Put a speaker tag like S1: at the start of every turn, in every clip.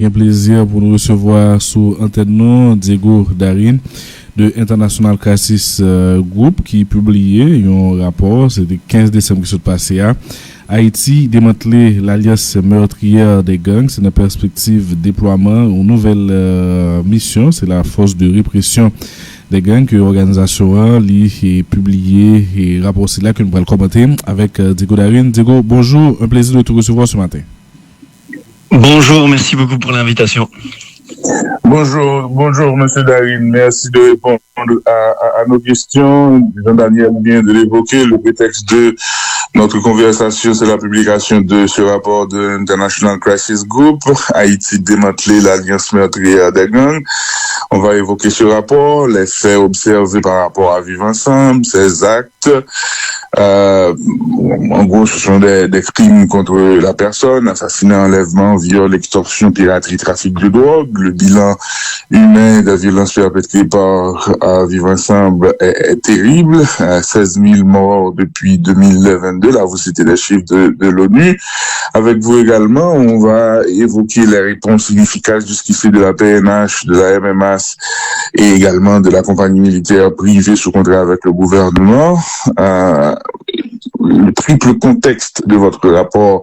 S1: Un plaisir pour nous recevoir sous antenne nous Diego Darin de International Crisis Group qui publié un rapport, c'est le 15 décembre qui s'est passé à Haïti démanteler l'alliance meurtrière des gangs, c'est une perspective de déploiement une nouvelle mission, c'est la force de répression des gangs que l'organisation a publié et rapport c'est là que nous allons commenter avec Diego Darin. Diego, bonjour, un plaisir de te recevoir ce matin.
S2: Bonjour, merci beaucoup pour l'invitation.
S3: Bonjour, Monsieur Darin. Merci de répondre à nos questions. Jean-Daniel vient de l'évoquer. Le prétexte de notre conversation, c'est la publication de ce rapport de International Crisis Group, Haïti démanteler l'alliance meurtrière des gangs. On va évoquer ce rapport, les faits observés par rapport à Vivre Ensemble, ses actes. En gros, ce sont des crimes contre la personne, assassinat, enlèvement, viol, extorsion, piraterie, trafic de drogue. Le bilan humain des violences perpétrées par Vivre Ensemble est terrible. 16 000 morts depuis 2022. Là, vous citez les chiffres de l'ONU. Avec vous également, on va évoquer les réponses inefficaces jusqu'ici de la PNH, de la MMAS et également de la compagnie militaire privée sous contrat avec le gouvernement. Le triple contexte de votre rapport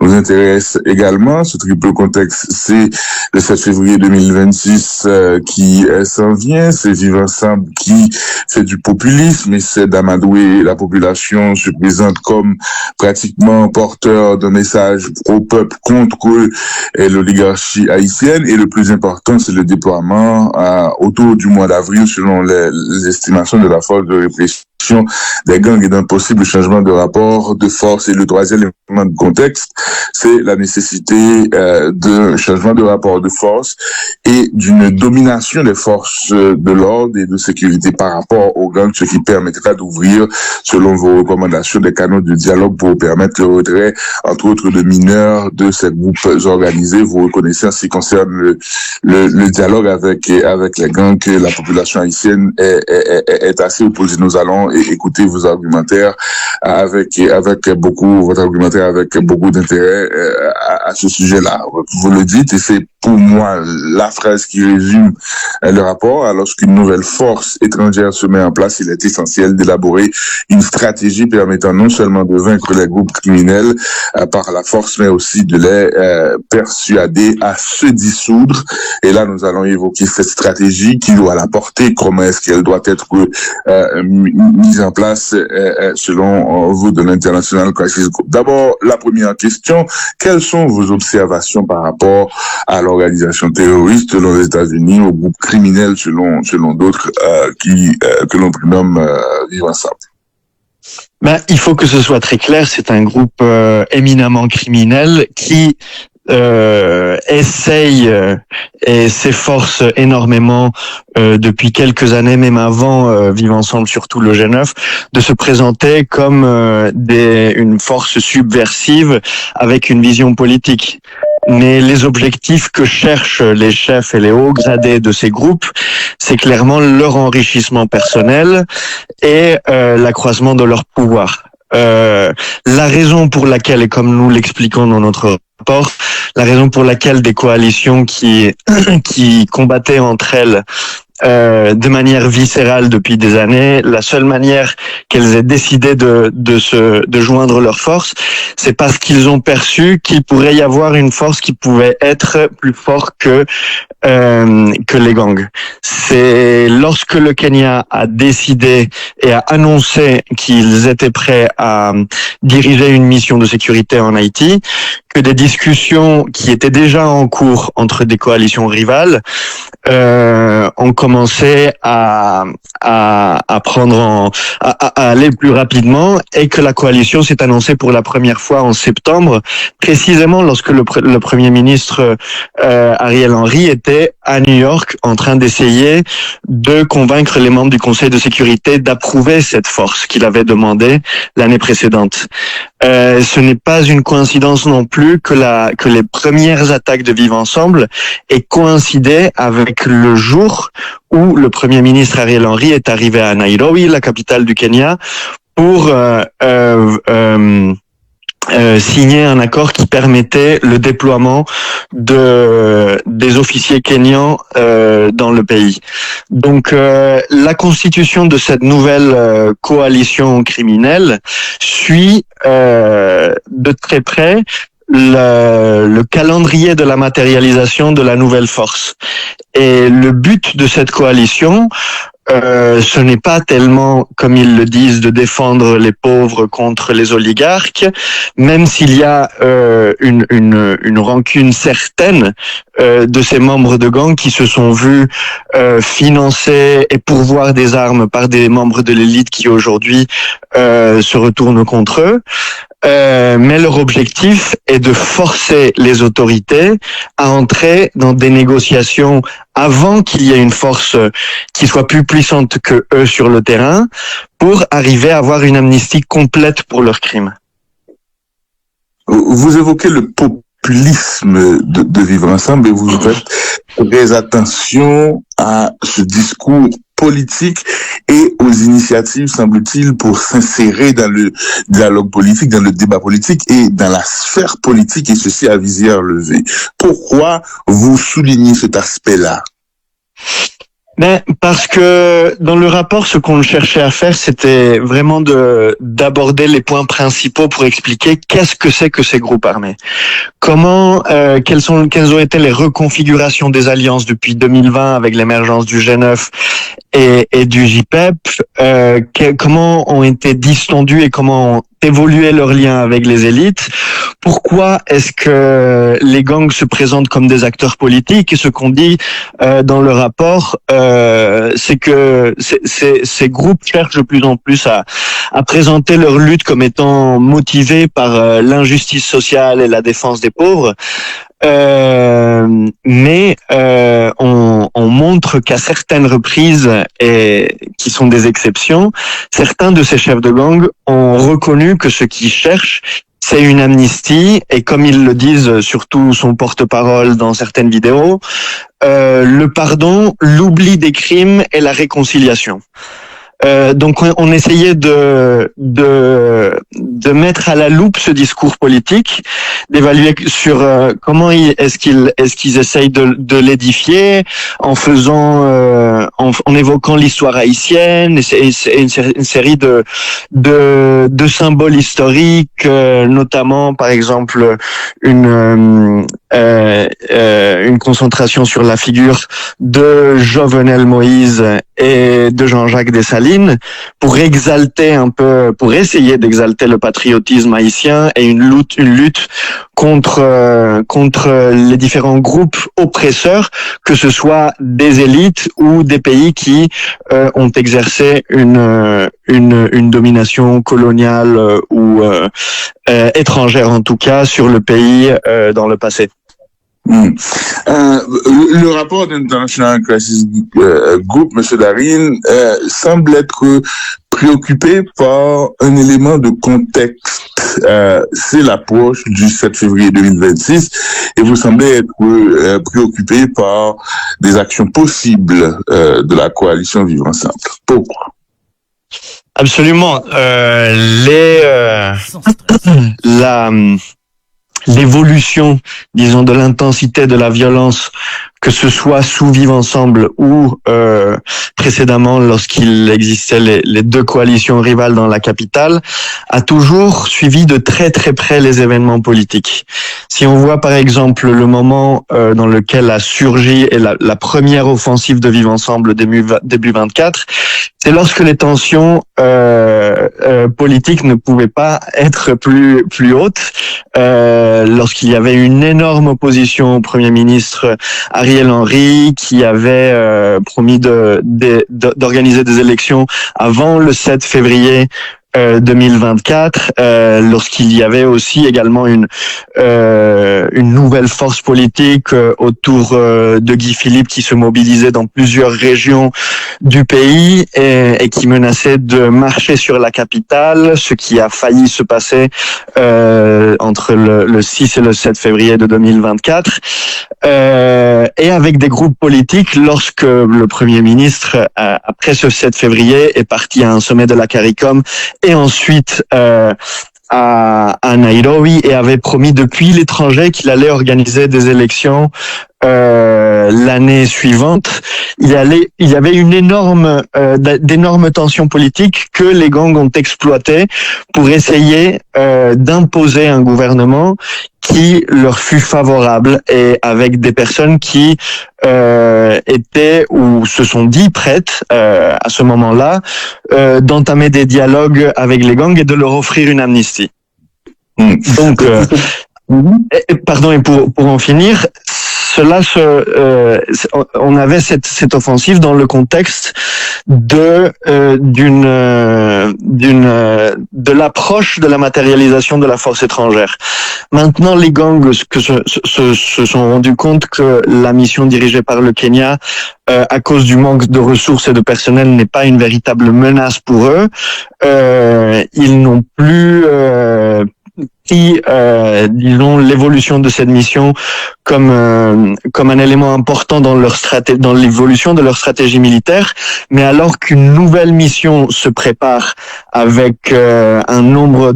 S3: nous intéresse également. Ce triple contexte, c'est le 7 février 2026 qui s'en vient. C'est Vivre Ensemble qui fait du populisme et c'est d'amadouer la population, se présente comme pratiquement porteur d'un message pro-peuple contre l'oligarchie haïtienne. Et le plus important, c'est le déploiement autour du mois d'avril, selon les estimations de la force de répression des gangs et d'un possible changement de rapport de force. Et le troisième élément de contexte, c'est la nécessité d'un changement de rapport de force et d'une domination des forces de l'ordre et de sécurité par rapport aux gangs, ce qui permettra d'ouvrir, selon vos recommandations, des canaux de dialogue pour permettre le retrait, entre autres, de mineurs de ces groupes organisés. Vous reconnaissez en ce qui concerne le dialogue avec les gangs que la population haïtienne est assez opposée. Nous allons écouter vos argumentaires avec votre argumentaire avec beaucoup d'intérêt à ce sujet-là. Vous le dites et c'est pour moi la phrase qui résume le rapport. Alors qu'une nouvelle force étrangère se met en place, il est essentiel d'élaborer une stratégie permettant non seulement de vaincre les groupes criminels par la force, mais aussi de les persuader à se dissoudre. Et là, nous allons évoquer cette stratégie, qui doit la porter, comment est-ce qu'elle doit être mise en place selon vous de l'International Crisis Group. D'abord, la première question, quelles sont vos observations par rapport à l'organisation terroriste selon les États-Unis, au groupe criminel selon d'autres que l'on prénomme Vivre Ensemble?
S2: Il faut que ce soit très clair, c'est un groupe éminemment criminel qui essaye et s'efforce énormément depuis quelques années, même avant Vivre Ensemble, surtout le G9, de se présenter comme une force subversive avec une vision politique. Mais les objectifs que cherchent les chefs et les hauts gradés de ces groupes, c'est clairement leur enrichissement personnel et l'accroissement de leur pouvoir. La raison pour laquelle, et comme nous l'expliquons dans notre rapport, la raison pour laquelle des coalitions qui combattaient entre elles de manière viscérale depuis des années, la seule manière qu'elles aient décidé de joindre leurs forces, c'est parce qu'ils ont perçu qu'il pourrait y avoir une force qui pouvait être plus forte que les gangs. C'est lorsque le Kenya a décidé et a annoncé qu'ils étaient prêts à diriger une mission de sécurité en Haïti que des discussions qui étaient déjà en cours entre des coalitions rivales ont commencé à aller plus rapidement et que la coalition s'est annoncée pour la première fois en septembre, précisément lorsque le Premier ministre Ariel Henry était à New York en train d'essayer de convaincre les membres du Conseil de sécurité d'approuver cette force qu'il avait demandée l'année précédente. Ce n'est pas une coïncidence non plus que les premières attaques de Vivre Ensemble aient coïncidé avec le jour où le Premier ministre Ariel Henry est arrivé à Nairobi, la capitale du Kenya, pour signé un accord qui permettait le déploiement des officiers kenyans dans le pays. Donc la constitution de cette nouvelle coalition criminelle suit de très près le calendrier de la matérialisation de la nouvelle force. Et le but de cette coalition, ce n'est pas tellement, comme ils le disent, de défendre les pauvres contre les oligarques, même s'il y a une rancune certaine de ces membres de gang qui se sont vus financer et pourvoir des armes par des membres de l'élite qui aujourd'hui se retournent contre eux. Mais leur objectif est de forcer les autorités à entrer dans des négociations avant qu'il y ait une force qui soit plus puissante que eux sur le terrain, pour arriver à avoir une amnistie complète pour leurs crimes.
S3: Vous évoquez le populisme de vivre ensemble et vous faites très attention à ce discours politique et aux initiatives, semble-t-il, pour s'insérer dans le dialogue politique, dans le débat politique et dans la sphère politique, et ceci à visière levée. Pourquoi vous soulignez cet aspect-là?
S2: Parce que dans le rapport, ce qu'on cherchait à faire, c'était vraiment d'aborder les points principaux pour expliquer qu'est-ce que c'est que ces groupes armés. Comment, quelles ont été les reconfigurations des alliances depuis 2020 avec l'émergence du G9 et du JPEP, comment ont été distendus et comment ont évolué leurs liens avec les élites. Pourquoi est-ce que les gangs se présentent comme des acteurs politiques? Et ce qu'on dit dans le rapport, c'est que ces groupes cherchent de plus en plus à présenter leur lutte comme étant motivée par l'injustice sociale et la défense des pauvres. Mais on montre qu'à certaines reprises, et qui sont des exceptions, certains de ces chefs de gang ont reconnu que ce qu'ils cherchent, c'est une amnistie, et comme ils le disent, surtout son porte-parole dans certaines vidéos, le pardon, l'oubli des crimes et la réconciliation. Donc on essayait de mettre à la loupe ce discours politique, d'évaluer sur comment est-ce qu'ils essayent de l'édifier en faisant en évoquant l'histoire haïtienne et une série de symboles historiques, notamment par exemple une concentration sur la figure de Jovenel Moïse et de Jean-Jacques Dessalines pour exalter un peu, pour essayer d'exalter le patriotisme haïtien et une lutte contre les différents groupes oppresseurs, que ce soit des élites ou des pays qui ont exercé une domination coloniale ou étrangère en tout cas sur le pays dans le passé.
S3: Le rapport d'International Crisis Group, M. Darin, semble être préoccupé par un élément de contexte. C'est l'approche du 7 février 2026 et vous semblez être préoccupé par des actions possibles de la coalition Vivre Ensemble. Pourquoi?
S2: Absolument. L'évolution, disons, de l'intensité de la violence, que ce soit sous Vivre Ensemble ou précédemment lorsqu'il existait les deux coalitions rivales dans la capitale, a toujours suivi de très très près les événements politiques. Si on voit par exemple le moment dans lequel a surgi et la première offensive de Vivre Ensemble début 24, c'est lorsque les tensions politiques ne pouvaient pas être plus hautes, lorsqu'il y avait une énorme opposition au Premier ministre Ariel Henry, qui avait promis d'organiser des élections avant le 7 février 2024, lorsqu'il y avait aussi également une nouvelle force politique autour de Guy Philippe qui se mobilisait dans plusieurs régions du pays et qui menaçait de marcher sur la capitale, ce qui a failli se passer entre le 6 et le 7 février de 2024, et avec des groupes politiques lorsque le Premier ministre, après ce 7 février, est parti à un sommet de la CARICOM et ensuite à Nairobi et avait promis depuis l'étranger qu'il allait organiser des élections l'année suivante. Il y avait une d'énormes tensions politiques que les gangs ont exploitées pour essayer d'imposer un gouvernement qui leur fut favorable et avec des personnes qui étaient ou se sont dit prêtes à ce moment-là d'entamer des dialogues avec les gangs et de leur offrir une amnistie. Donc, pardon, et pour en finir, on avait cette offensive dans le contexte de l'approche de la matérialisation de la force étrangère. Maintenant, les gangs se sont rendus compte que la mission dirigée par le Kenya, à cause du manque de ressources et de personnel, n'est pas une véritable menace pour eux. Ils n'ont plus pris, disons, l'évolution de cette mission comme un élément important dans dans l'évolution de leur stratégie militaire, mais alors qu'une nouvelle mission se prépare avec un nombre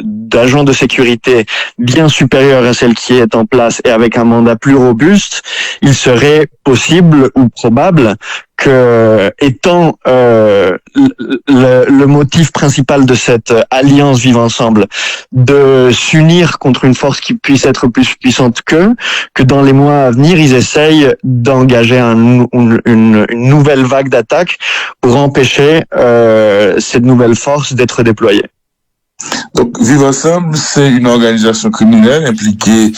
S2: d'agents de sécurité bien supérieur à celle qui est en place et avec un mandat plus robuste, il serait possible ou probable que, étant le motif principal de cette alliance Vivre Ensemble, de s'unir contre une force qui puisse être plus puissante qu'eux, que dans les mois à venir, ils essayent d'engager une nouvelle vague d'attaques pour empêcher cette nouvelle force d'être déployée.
S3: Donc, Vivre Ensemble, c'est une organisation criminelle impliquée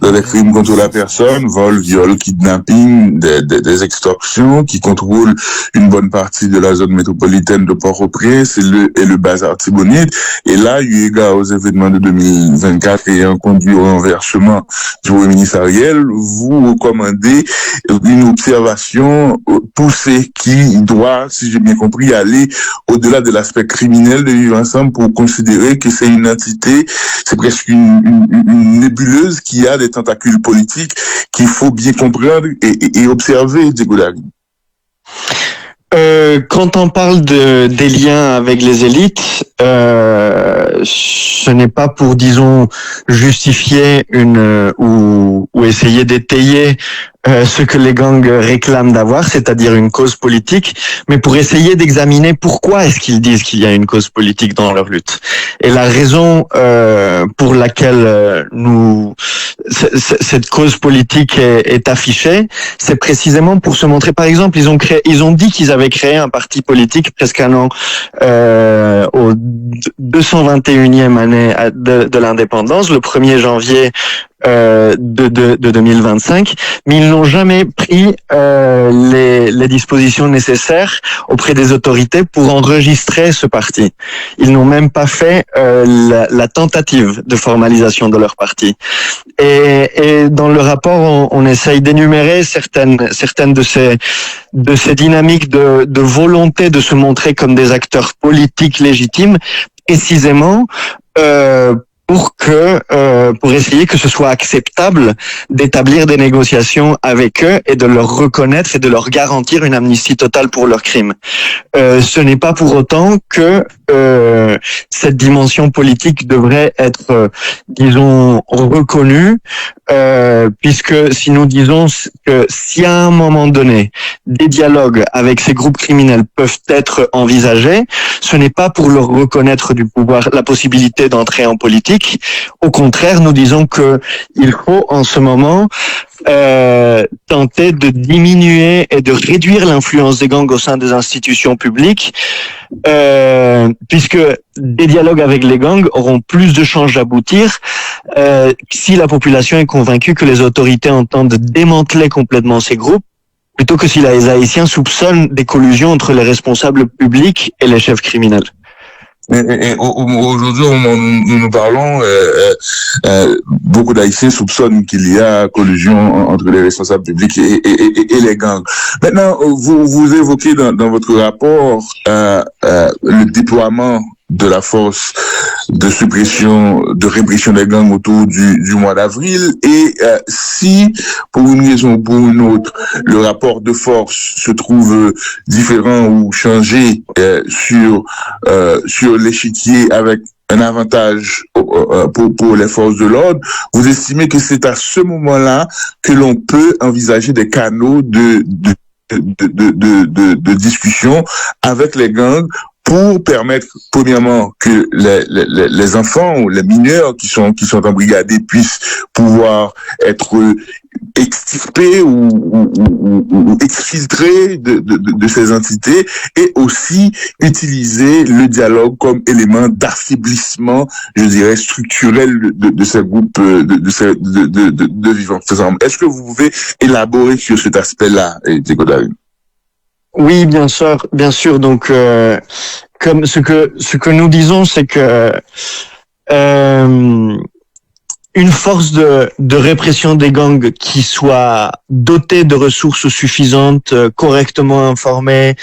S3: dans des crimes contre la personne, vol, viol, kidnapping, des extorsions, qui contrôle une bonne partie de la zone métropolitaine de Port-au-Prince et le bassin Artibonite. Et là, eu égard aux événements de 2024 ayant conduit au renversement du Premier ministre Ariel, vous recommandez une observation poussée qui doit, si j'ai bien compris, aller au-delà de l'aspect criminel de Vivre Ensemble pour considérer que c'est une entité, c'est presque une nébuleuse qui a des tentacules politiques qu'il faut bien comprendre et observer, Diego Darin.
S2: Quand on parle des liens avec les élites, ce n'est pas pour, disons, justifier ou essayer d'étayer ce que les gangs réclament d'avoir, c'est-à-dire une cause politique, mais pour essayer d'examiner pourquoi est-ce qu'ils disent qu'il y a une cause politique dans leur lutte. Et la raison pour laquelle cette cause politique est affichée, c'est précisément pour se montrer. Par exemple, ils ont dit qu'ils avaient créé un parti politique presque un an au 221e année de l'indépendance, le 1er janvier de 2025, mais ils n'ont jamais pris les dispositions nécessaires auprès des autorités pour enregistrer ce parti. Ils n'ont même pas fait la tentative de formalisation de leur parti. Et dans le rapport, on essaye d'énumérer certaines de ces dynamiques de volonté de se montrer comme des acteurs politiques légitimes, précisément pour essayer que ce soit acceptable d'établir des négociations avec eux et de leur reconnaître et de leur garantir une amnistie totale pour leurs crimes. Ce n'est pas pour autant que cette dimension politique devrait être, disons, reconnue, puisque si nous disons que si à un moment donné des dialogues avec ces groupes criminels peuvent être envisagés, ce n'est pas pour leur reconnaître du pouvoir la possibilité d'entrer en politique. Au contraire, nous disons que il faut en ce moment tenter de diminuer et de réduire l'influence des gangs au sein des institutions publiques, puisque des dialogues avec les gangs auront plus de chances d'aboutir si la population est convaincue que les autorités entendent démanteler complètement ces groupes, plutôt que si les Haïtiens soupçonnent des collusions entre les responsables publics et les chefs criminels.
S3: Et aujourd'hui, au moment où nous parlons, beaucoup d'Haïtiens soupçonnent qu'il y a collusion entre les responsables publics et les gangs. Maintenant, vous évoquez dans votre rapport le déploiement de la force de suppression, de répression des gangs autour du mois d'avril. Et si, pour une raison ou pour une autre, le rapport de force se trouve différent ou changé sur l'échiquier avec un avantage pour les forces de l'ordre, vous estimez que c'est à ce moment-là que l'on peut envisager des canaux de discussion avec les gangs pour permettre, premièrement, que les enfants ou les mineurs qui sont embrigadés puissent pouvoir être extirpés ou exfiltrés de ces entités, et aussi utiliser le dialogue comme élément d'affaiblissement, je dirais, structurel de ces groupes de vivants ensemble. Est-ce que vous pouvez élaborer sur cet aspect-là, Diego Darin?
S2: Oui, bien sûr. Donc, comme ce que nous disons, c'est que une force de répression des gangs qui soit dotée de ressources suffisantes, correctement informée,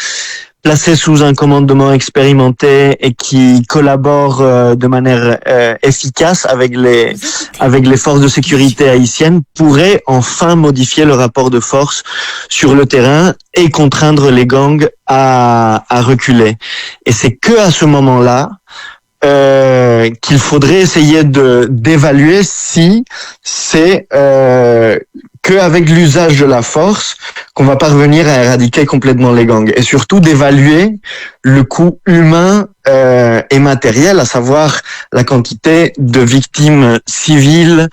S2: placée sous un commandement expérimenté et qui collabore de manière efficace avec les forces de sécurité haïtiennes pourrait enfin modifier le rapport de force sur le terrain et contraindre les gangs à reculer. Et c'est que à ce moment-là qu'il faudrait essayer d'évaluer si c'est qu'avec l'usage de la force qu'on va parvenir à éradiquer complètement les gangs, et surtout d'évaluer le coût humain et matériel, à savoir la quantité de victimes civiles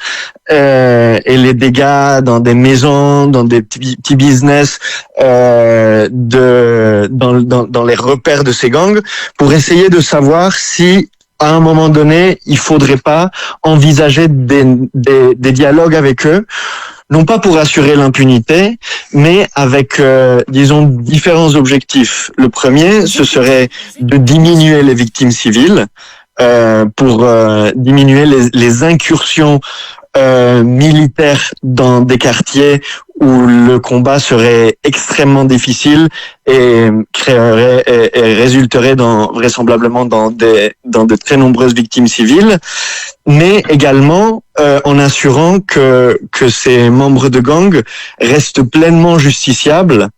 S2: et les dégâts dans des maisons, dans des petits business, dans les repères de ces gangs, pour essayer de savoir si à un moment donné, il faudrait pas envisager des dialogues avec eux, non pas pour assurer l'impunité, mais avec, disons, différents objectifs. Le premier, ce serait de diminuer les victimes civiles, pour diminuer les incursions militaires dans des quartiers où le combat serait extrêmement difficile et résulterait vraisemblablement dans de très nombreuses victimes civiles, mais également en assurant que ces membres de gang restent pleinement justiciables,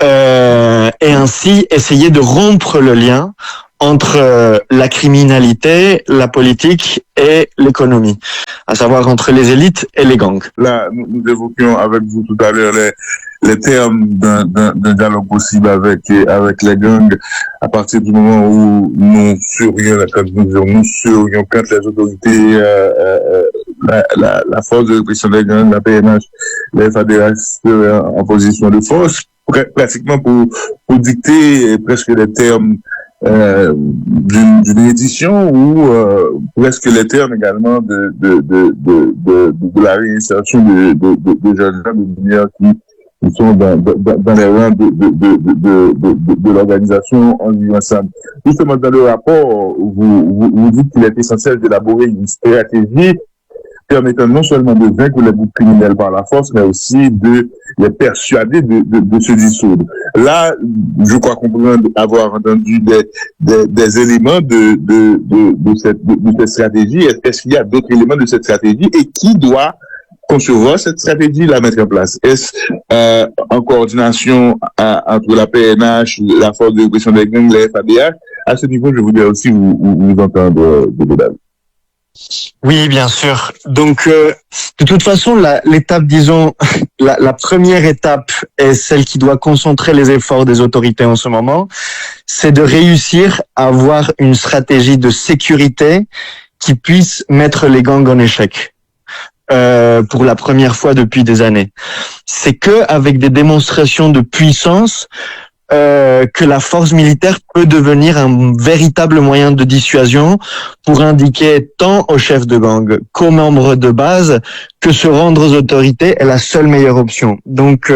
S2: et ainsi essayer de rompre le lien entre la criminalité, la politique et l'économie, à savoir entre les élites et les gangs.
S3: Là, nous évoquions avec vous tout à l'heure les termes d'un dialogue possible avec les gangs, à partir du moment où nous serions, quand les autorités, la force de répression des gangs, la PNH, les FADH seraient en position de force, pratiquement pour dicter presque les termes d'une édition, ou presque les termes également de la réinsertion de jeunes gens, de mineurs qui sont dans les rangs de l'organisation En Vivre Ensemble. Justement, dans le rapport, vous dites qu'il est essentiel d'élaborer une stratégie permettant non seulement de vaincre les groupes criminels par la force, mais aussi de les persuader de se dissoudre. Là, je crois comprendre avoir entendu des éléments de cette stratégie. Est-ce qu'il y a d'autres éléments de cette stratégie, et qui doit concevoir cette stratégie, la mettre en place? Est-ce en coordination entre la PNH, la force de répression des gangs, les FADH? À ce niveau, je voudrais aussi vous entendre de Darin.
S2: Oui, bien sûr. Donc, de toute façon, l'étape, disons, la première étape est celle qui doit concentrer les efforts des autorités en ce moment, c'est de réussir à avoir une stratégie de sécurité qui puisse mettre les gangs en échec. Pour la première fois depuis des années. C'est que avec des démonstrations de puissance que la force militaire peut devenir un véritable moyen de dissuasion pour indiquer tant aux chefs de gang qu'aux membres de base que se rendre aux autorités est la seule meilleure option. Donc,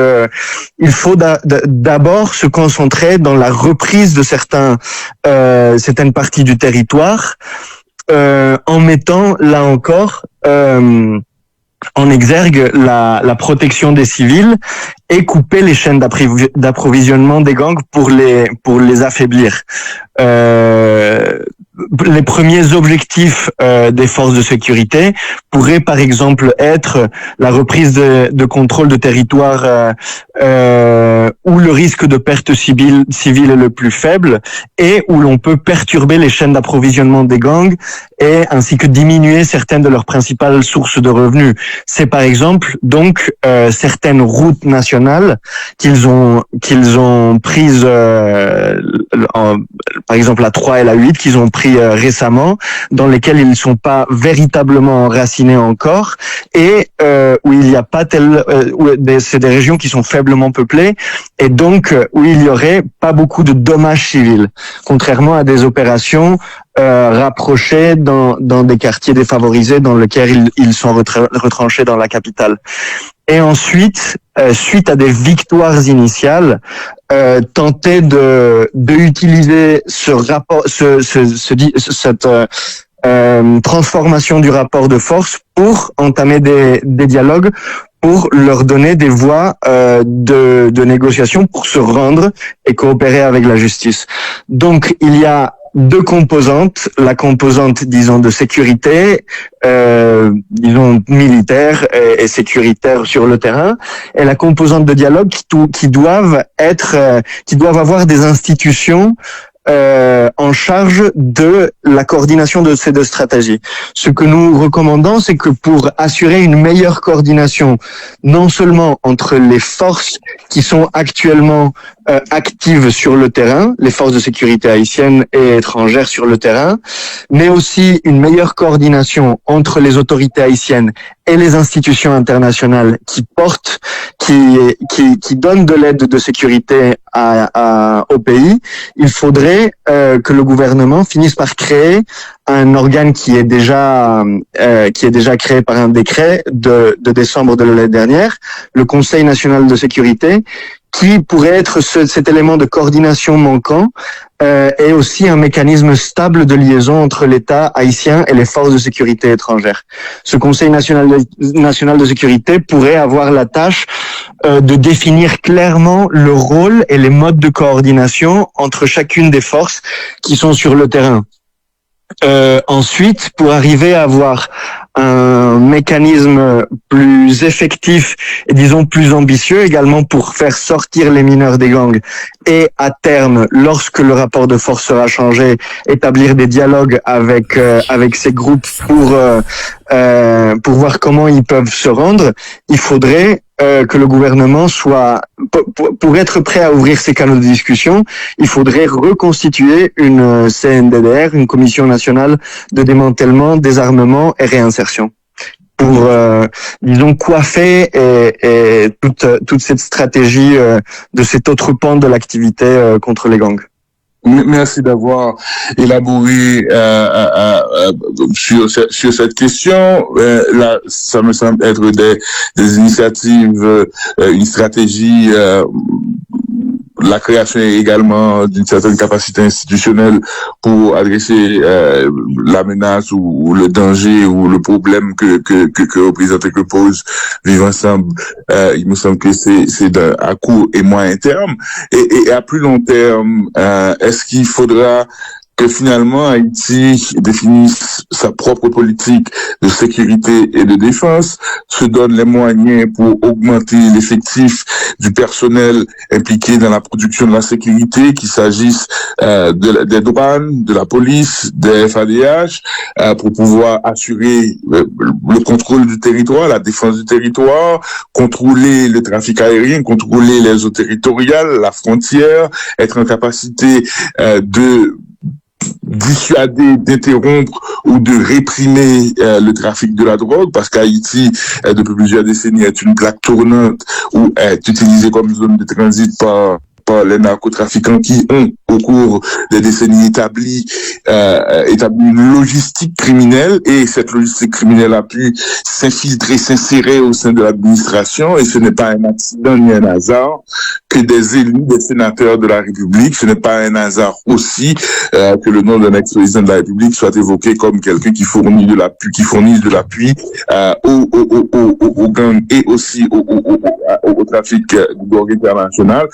S2: il faut d'abord se concentrer dans la reprise de certaines parties du territoire, en mettant, là encore, en exergue la protection des civils et couper les chaînes d'approvisionnement des gangs pour les affaiblir. les premiers objectifs des forces de sécurité pourraient par exemple être la reprise de contrôle de territoire où le risque de perte civile est le plus faible et où l'on peut perturber les chaînes d'approvisionnement des gangs et ainsi que diminuer certaines de leurs principales sources de revenus. C'est par exemple donc certaines routes nationales qu'ils ont prises par exemple la 3 et la 8 qu'ils ont pris récemment, dans lesquelles ils ne sont pas véritablement enracinés encore et où il n'y a pas c'est des régions qui sont faiblement peuplées et donc où il y aurait pas beaucoup de dommages civils, contrairement à des opérations rapprochés dans des quartiers défavorisés dans lesquels ils sont retranchés dans la capitale. Et ensuite, suite à des victoires initiales, tenter de utiliser cette transformation du rapport de force pour entamer des dialogues, pour leur donner des voies de négociation pour se rendre et coopérer avec la justice. Donc, il y a deux composantes, la composante, disons, de sécurité, disons, militaire et sécuritaire sur le terrain, et la composante de dialogue qui doivent avoir des institutions en charge de la coordination de ces deux stratégies. Ce que nous recommandons, c'est que pour assurer une meilleure coordination, non seulement entre les forces qui sont actuellement actives sur le terrain, les forces de sécurité haïtiennes et étrangères sur le terrain, mais aussi une meilleure coordination entre les autorités haïtiennes et les institutions internationales qui donnent de l'aide de sécurité au pays, il faudrait que le gouvernement finisse par créer un organe qui est déjà créé par un décret de décembre de l'année dernière, le Conseil national de sécurité, qui pourrait être cet élément de coordination manquant et aussi un mécanisme stable de liaison entre l'État haïtien et les forces de sécurité étrangères. Ce Conseil national de sécurité pourrait avoir la tâche de définir clairement le rôle et les modes de coordination entre chacune des forces qui sont sur le terrain. Ensuite, pour arriver à avoir un mécanisme plus effectif et disons plus ambitieux également pour faire sortir les mineurs des gangs et à terme, lorsque le rapport de force sera changé, établir des dialogues avec ces groupes pour voir comment ils peuvent se rendre, il faudrait que le gouvernement soit, pour être prêt à ouvrir ces canaux de discussion, il faudrait reconstituer une CNDDR, une Commission nationale de démantèlement, désarmement et réinsertion, pour, disons, coiffer et toute cette stratégie de cet autre pan de l'activité contre les gangs.
S3: Merci d'avoir élaboré sur cette question. Là, ça me semble être des initiatives, une stratégie, la création également d'une certaine capacité institutionnelle pour adresser la menace ou le danger ou le problème que représente et que pose Vivre Ensemble. Il me semble que c'est à court et moyen terme et à plus long terme. Est-ce qu'il faudra que finalement Haïti définisse sa propre politique de sécurité et de défense, se donne les moyens pour augmenter l'effectif du personnel impliqué dans la production de la sécurité, qu'il s'agisse des douanes, de la police, des FADH, pour pouvoir assurer le contrôle du territoire, la défense du territoire, contrôler le trafic aérien, contrôler les eaux territoriales, la frontière, être en capacité de dissuader, d'interrompre ou de réprimer le trafic de la drogue, parce qu'Haïti, depuis plusieurs décennies, est une plaque tournante ou est utilisée comme zone de transit par les narcotrafiquants qui ont, au cours des décennies, établi une logistique criminelle, et cette logistique criminelle a pu s'infiltrer, s'insérer au sein de l'administration, et ce n'est pas un accident ni un hasard que des élus, des sénateurs de la République, ce n'est pas un hasard aussi que le nom d'un ex-président de la République soit évoqué comme quelqu'un qui fournit de l'appui, aux gangs et aussi au narcotrafic de drogue internationale.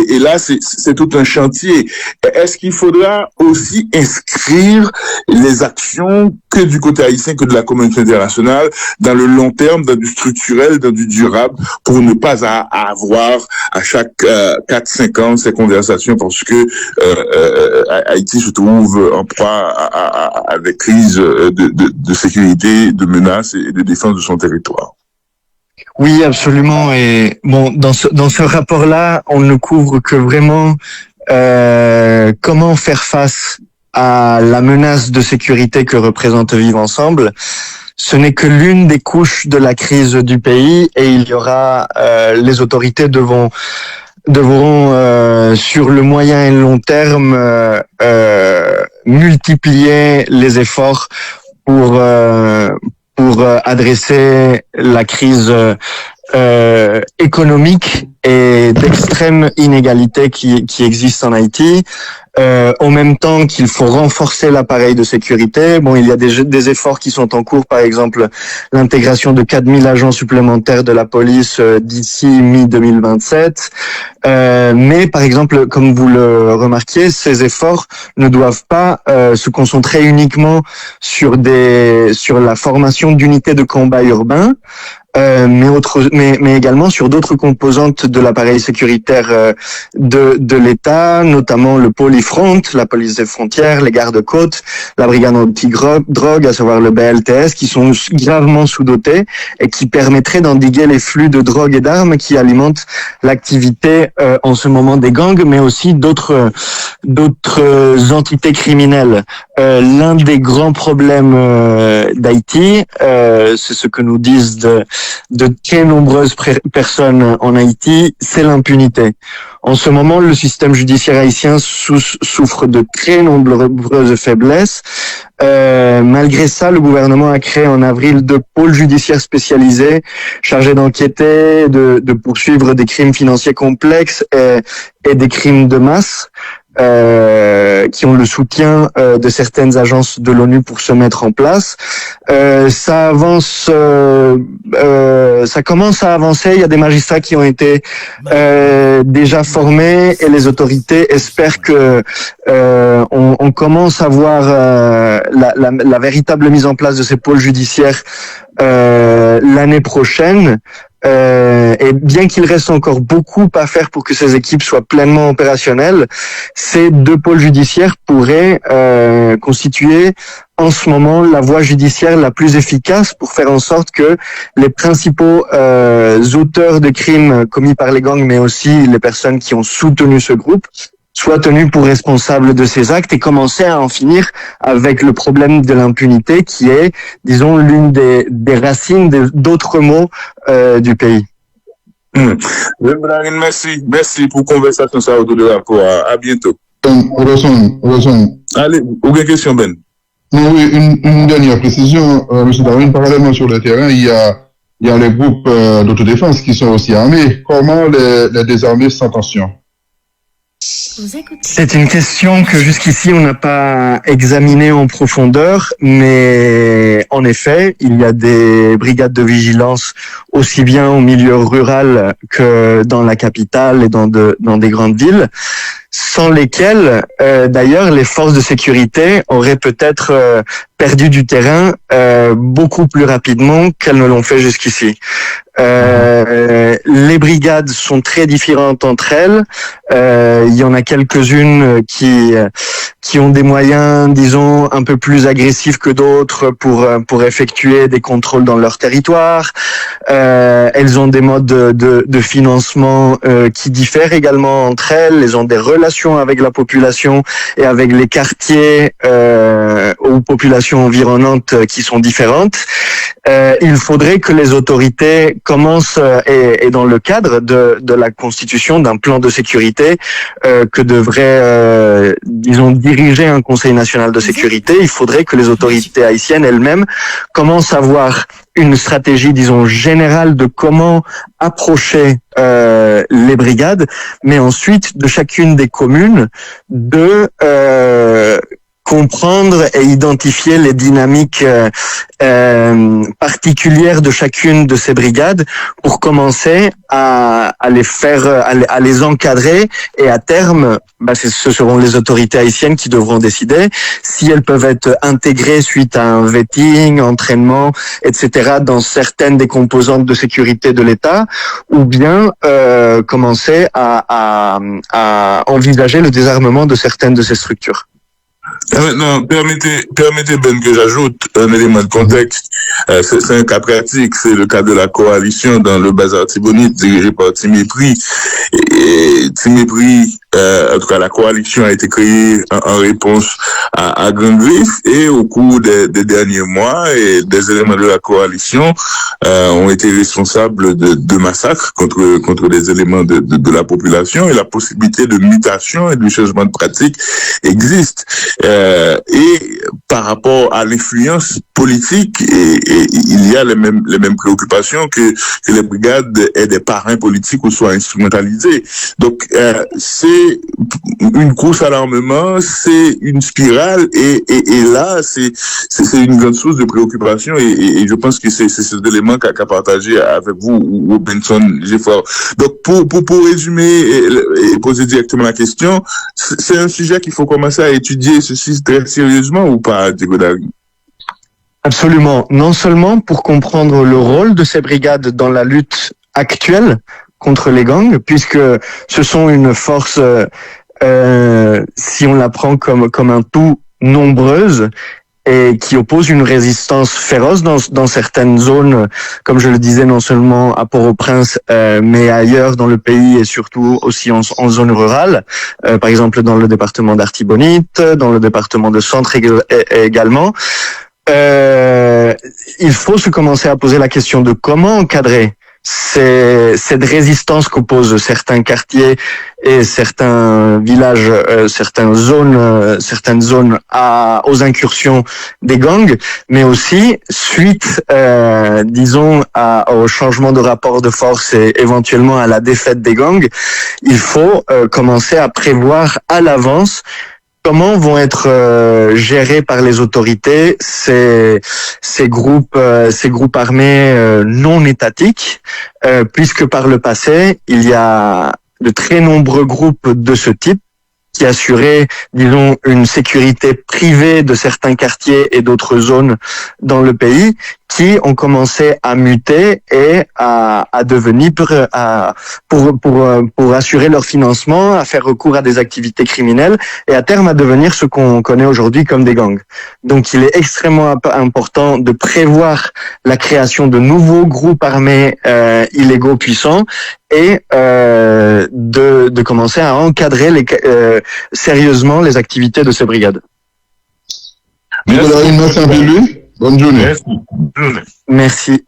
S3: Et là, c'est tout un chantier. Est-ce qu'il faudra aussi inscrire les actions que du côté haïtien, que de la communauté internationale, dans le long terme, dans du structurel, dans du durable, pour ne pas avoir à chaque 4-5 ans ces conversations, parce que Haïti se trouve en proie à des crises de sécurité, de menaces et de défense de son territoire.
S2: Oui, absolument. Et bon, dans ce rapport-là, on ne couvre que vraiment comment faire face à la menace de sécurité que représente Vivre Ensemble. Ce n'est que l'une des couches de la crise du pays, et il y aura les autorités devront sur le moyen et le long terme multiplier les efforts pour adresser la crise économique et d'extrême inégalité qui existe en Haïti. En même temps qu'il faut renforcer l'appareil de sécurité. Bon, il y a des efforts qui sont en cours, par exemple l'intégration de 4000 agents supplémentaires de la police d'ici mi-2027. Mais par exemple, comme vous le remarquiez, ces efforts ne doivent pas se concentrer uniquement sur la formation d'unités de combat urbains, mais également sur d'autres composantes de l'appareil sécuritaire de l'État, notamment le Polyfront, la police des frontières, les gardes-côtes, la brigade anti-drogue, à savoir le BLTS, qui sont gravement sous-dotés et qui permettraient d'endiguer les flux de drogue et d'armes qui alimentent l'activité en ce moment des gangs, mais aussi d'autres entités criminelles. L'un des grands problèmes d'Haïti, c'est ce que nous disent de très nombreuses personnes en Haïti, c'est l'impunité. En ce moment, le système judiciaire haïtien souffre de très nombreuses faiblesses. Malgré ça, le gouvernement a créé en avril 2 pôles judiciaires spécialisés chargés d'enquêter, de poursuivre des crimes financiers complexes et des crimes de masse. Qui ont le soutien de certaines agences de l'ONU pour se mettre en place. Ça avance, ça commence à avancer. Il y a des magistrats qui ont été déjà formés et les autorités espèrent que on commence à voir la véritable mise en place de ces pôles judiciaires l'année prochaine. Et bien qu'il reste encore beaucoup à faire pour que ces équipes soient pleinement opérationnelles, ces 2 pôles judiciaires pourraient constituer en ce moment la voie judiciaire la plus efficace pour faire en sorte que les principaux auteurs de crimes commis par les gangs, mais aussi les personnes qui ont soutenu ce groupe, soient tenus pour responsables de ces actes et commencer à en finir avec le problème de l'impunité qui est, disons, l'une des racines d'autres maux du pays.
S3: Merci pour la conversation ça autour de rapport. À bientôt. Allez, aucune question, Ben?
S4: Non, oui, une dernière précision, M. Darwin. Parallèlement sur le terrain, il y a les groupes d'autodéfense qui sont aussi armés. Comment les désarmer sans tension?
S2: C'est une question que jusqu'ici on n'a pas examinée en profondeur, mais en effet, il y a des brigades de vigilance aussi bien au milieu rural que dans la capitale et dans des grandes villes, sans lesquelles, d'ailleurs, les forces de sécurité auraient peut-être perdu du terrain beaucoup plus rapidement qu'elles ne l'ont fait jusqu'ici. Les brigades sont très différentes entre elles. Il y en a quelques-unes qui ont des moyens, disons, un peu plus agressifs que d'autres pour effectuer des contrôles dans leur territoire. Elles ont des modes de financement qui diffèrent également entre elles. Elles ont des relations avec la population et avec les quartiers ou populations environnantes qui sont différentes. Il faudrait que les autorités commencent, et dans le cadre de la constitution d'un plan de sécurité que devrait, disons, diriger un Conseil national de sécurité, il faudrait que les autorités haïtiennes elles-mêmes commencent à avoir une stratégie, disons, générale de comment approcher les brigades, mais ensuite de chacune des communes de comprendre et identifier les dynamiques particulières de chacune de ces brigades pour commencer à les faire, à les encadrer, et à terme, ce seront les autorités haïtiennes qui devront décider si elles peuvent être intégrées suite à un vetting, entraînement, etc. dans certaines des composantes de sécurité de l'État, ou bien commencer à envisager le désarmement de certaines de ces structures.
S3: Maintenant, permettez Ben que j'ajoute un élément de contexte. C'est un cas pratique, c'est le cas de la coalition dans le bazar Tibonite dirigé par Timépris. Et Timépris, en tout cas la coalition a été créée en réponse à Grand Griffe, et au cours des derniers mois, et des éléments de la coalition ont été responsables de massacres contre des éléments de la population, et la possibilité de mutation et de changement de pratique existe. Et par rapport à l'influence politique, et il y a les mêmes préoccupations que les brigades aient des parrains politiques ou soient instrumentalisées. Donc c'est une course à l'armement, c'est une spirale, et là c'est une grande source de préoccupation, et je pense que c'est cet élément qu'a partagé avec vous Robinson Gifford. Donc pour résumer et poser directement la question, c'est un sujet qu'il faut commencer à étudier ceci très sérieusement, ou pas, Diego Darin?
S2: Absolument. Non seulement pour comprendre le rôle de ces brigades dans la lutte actuelle contre les gangs, puisque ce sont une force, si on la prend comme un tout, nombreuse, et qui oppose une résistance féroce dans certaines zones, comme je le disais, non seulement à Port-au-Prince, mais ailleurs dans le pays, et surtout aussi en zone rurale, par exemple dans le département d'Artibonite, dans le département de Centre également. Il faut se commencer à poser la question de comment encadrer cette résistance qu'opposent certains quartiers et certains villages, certaines zones aux incursions des gangs, mais aussi suite, disons, au changement de rapport de force et éventuellement à la défaite des gangs. Il faut commencer à prévoir à l'avance comment vont être gérés par les autorités ces groupes armés non étatiques, puisque par le passé, il y a de très nombreux groupes de ce type qui assuraient, disons, une sécurité privée de certains quartiers et d'autres zones dans le pays, qui ont commencé à muter et à devenir pour assurer leur financement, à faire recours à des activités criminelles, et à terme à devenir ce qu'on connaît aujourd'hui comme des gangs. Donc il est extrêmement important de prévoir la création de nouveaux groupes armés illégaux puissants, et de commencer à encadrer sérieusement les activités de ces brigades.
S4: Merci un peu lui. Bonne journée.
S3: Merci.
S2: Merci.